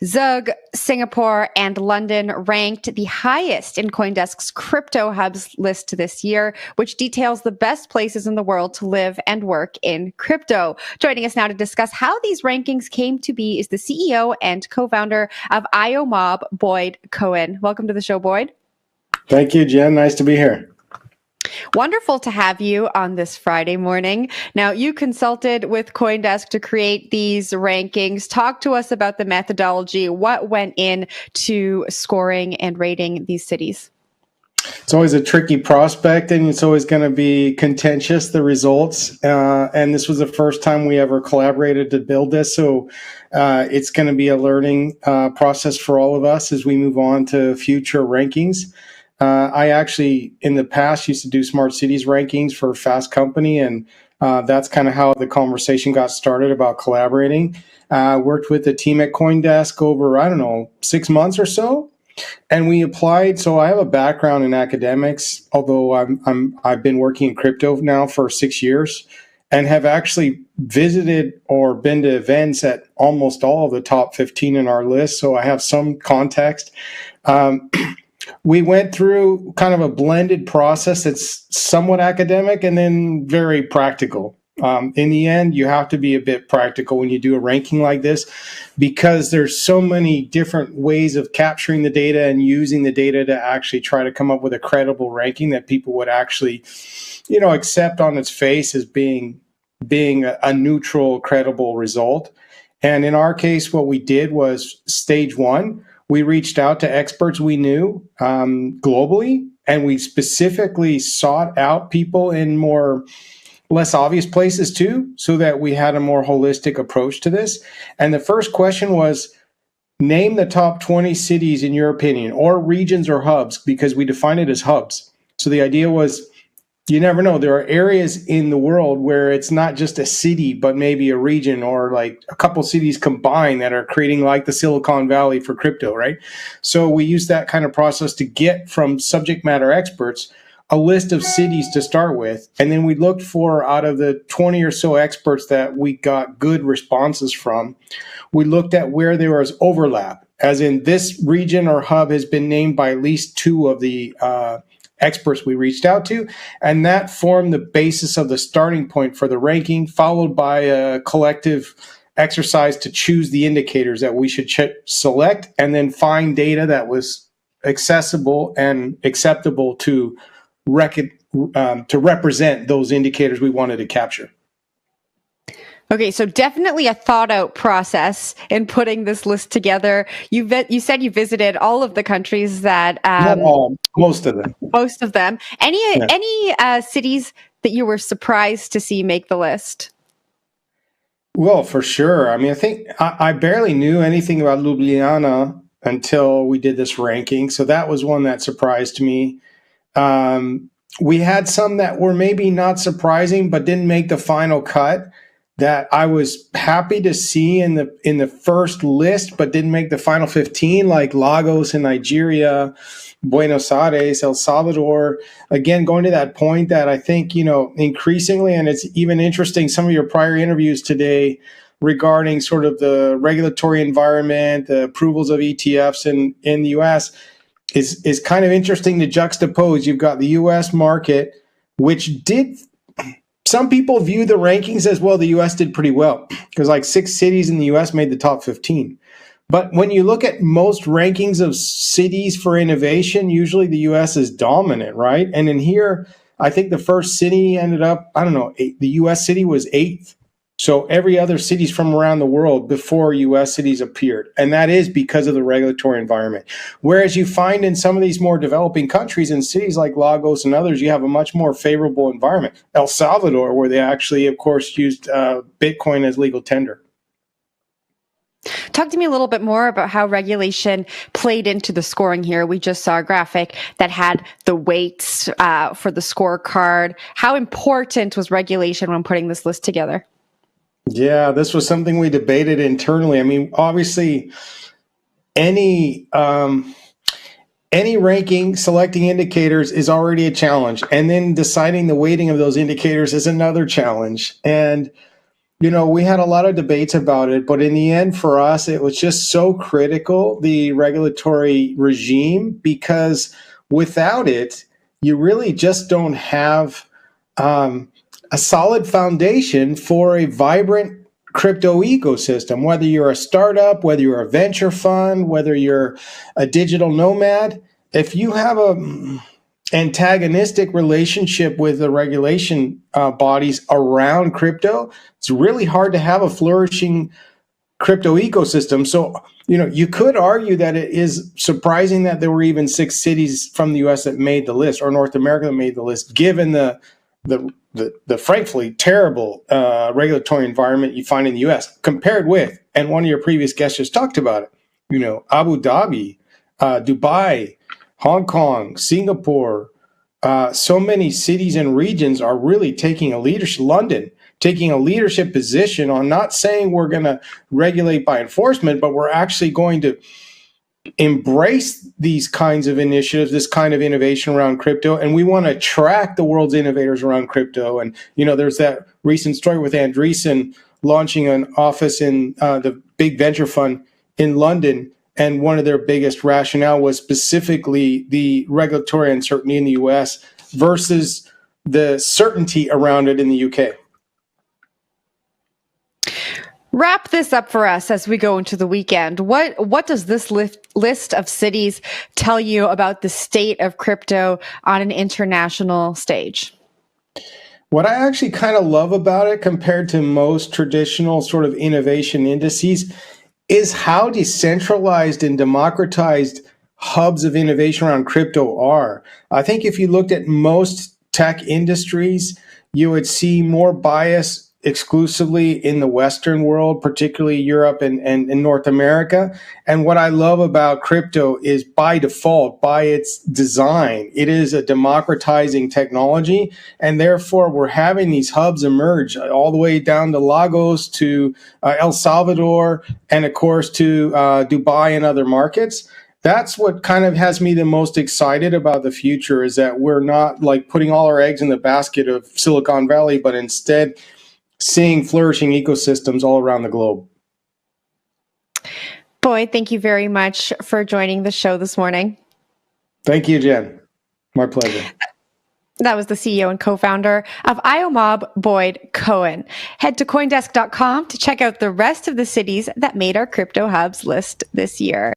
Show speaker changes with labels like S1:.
S1: Zug, Singapore, and London ranked the highest in Coindesk's crypto hubs list this year, which details the best places in the world to live and work in crypto. Joining us now to discuss how these rankings came to be is the CEO and co-founder of Iomob, Boyd Cohen. Welcome to the show, Boyd.
S2: Thank you, Jen. Nice to be here.
S1: Wonderful to have you on this Friday morning. Now, you consulted with Coindesk to create these rankings. Talk to us about the methodology. What went into scoring and rating these cities?
S2: It's always a tricky prospect, and it's always going to be contentious, the results. And this was the first time we ever collaborated to build this. So it's going to be a learning process for all of us as we move on to future rankings. I actually, in the past, used to do smart cities rankings for Fast Company, and that's kind of how the conversation got started about collaborating. Worked with the team at Coindesk over, 6 months or so, and we applied. So I have a background in academics, although I've been working in crypto now for 6 years, and have actually visited or been to events at almost all of the top 15 in our list. So I have some context. We went through kind of a blended process that's somewhat academic and then very practical. In the end, you have to be a bit practical when you do a ranking like this, because there's so many different ways of capturing the data and using the data to actually try to come up with a credible ranking that people would actually, accept on its face as being a neutral, credible result. And in our case, what we did was stage one. We reached out to experts we knew globally, and we specifically sought out people in less obvious places too, so that we had a more holistic approach to this. And the first question was, name the top 20 cities in your opinion, or regions or hubs, because we define it as hubs. So the idea was, you never know. There are areas in the world where it's not just a city, but maybe a region or like a couple cities combined that are creating like the Silicon Valley for crypto, right? So we use that kind of process to get from subject matter experts a list of cities to start with. And then we looked for, out of the 20 or so experts that we got good responses from, we looked at where there was overlap, as in this region or hub has been named by at least two of the experts we reached out to, and that formed the basis of the starting point for the ranking, followed by a collective exercise to choose the indicators that we should select, and then find data that was accessible and acceptable to represent those indicators we wanted to capture.
S1: Okay, so definitely a thought-out process in putting this list together. You said you visited all of the countries that
S2: not all, most of them.
S1: Most of them. Any cities that you were surprised to see make the list?
S2: Well, for sure. I mean, I think I barely knew anything about Ljubljana until we did this ranking, so that was one that surprised me. We had some that were maybe not surprising, but didn't make the final cut, that I was happy to see in the first list, but didn't make the final 15, like Lagos in Nigeria, Buenos Aires, El Salvador. Again, going to that point that I think, increasingly, and it's even interesting, some of your prior interviews today regarding sort of the regulatory environment, the approvals of ETFs in the US is kind of interesting to juxtapose. You've got the US market, which did... Some people view the rankings as, well, the U.S. did pretty well, because like 6 cities in the U.S. made the top 15. But when you look at most rankings of cities for innovation, usually the U.S. is dominant, right? And in here, I think the first city ended up, the U.S. city was 8th. So every other cities from around the world before U.S. cities appeared. And that is because of the regulatory environment. Whereas you find in some of these more developing countries and cities like Lagos and others, you have a much more favorable environment. El Salvador, where they actually, of course, used Bitcoin as legal tender.
S1: Talk to me a little bit more about how regulation played into the scoring here. We just saw a graphic that had the weights for the scorecard. How important was regulation when putting this list together?
S2: Yeah, this was something we debated internally. I mean, obviously, any ranking, selecting indicators is already a challenge. And then deciding the weighting of those indicators is another challenge. And We had a lot of debates about it, but in the end, for us, it was just so critical, the regulatory regime, because without it, you really just don't have a solid foundation for a vibrant crypto ecosystem. Whether you're a startup, whether you're a venture fund, whether you're a digital nomad, if you have a antagonistic relationship with the regulation bodies around crypto, it's really hard to have a flourishing crypto ecosystem. So, you could argue that it is surprising that there were even 6 cities from the US that made the list, or North America that made the list, given the frankly terrible regulatory environment you find in the US, compared with, and one of your previous guests just talked about it, Abu Dhabi, Dubai, Hong Kong, Singapore, so many cities and regions are really taking a leadership, London, taking a leadership position on not saying we're going to regulate by enforcement, but we're actually going to embrace these kinds of initiatives, this kind of innovation around crypto. And we want to attract the world's innovators around crypto. And, there's that recent story with Andreessen launching an office in the big venture fund in London. And one of their biggest rationale was specifically the regulatory uncertainty in the US versus the certainty around it in the UK.
S1: Wrap this up for us as we go into the weekend. What does this list of cities tell you about the state of crypto on an international stage?
S2: What I actually kind of love about it compared to most traditional sort of innovation indices is how decentralized and democratized hubs of innovation around crypto are. I think if you looked at most tech industries, you would see more bias exclusively in the Western world, particularly Europe and North America. And what I love about crypto is, by default, by its design, it is a democratizing technology. And therefore, we're having these hubs emerge all the way down to Lagos, to El Salvador, and of course to Dubai and other markets. That's what kind of has me the most excited about the future, is that we're not like putting all our eggs in the basket of Silicon Valley, but instead seeing flourishing ecosystems all around the globe.
S1: Boyd, thank you very much for joining the show this morning.
S2: Thank you, Jen. My pleasure.
S1: That was the CEO and co-founder of Iomob, Boyd Cohen. Head to Coindesk.com to check out the rest of the cities that made our crypto hubs list this year.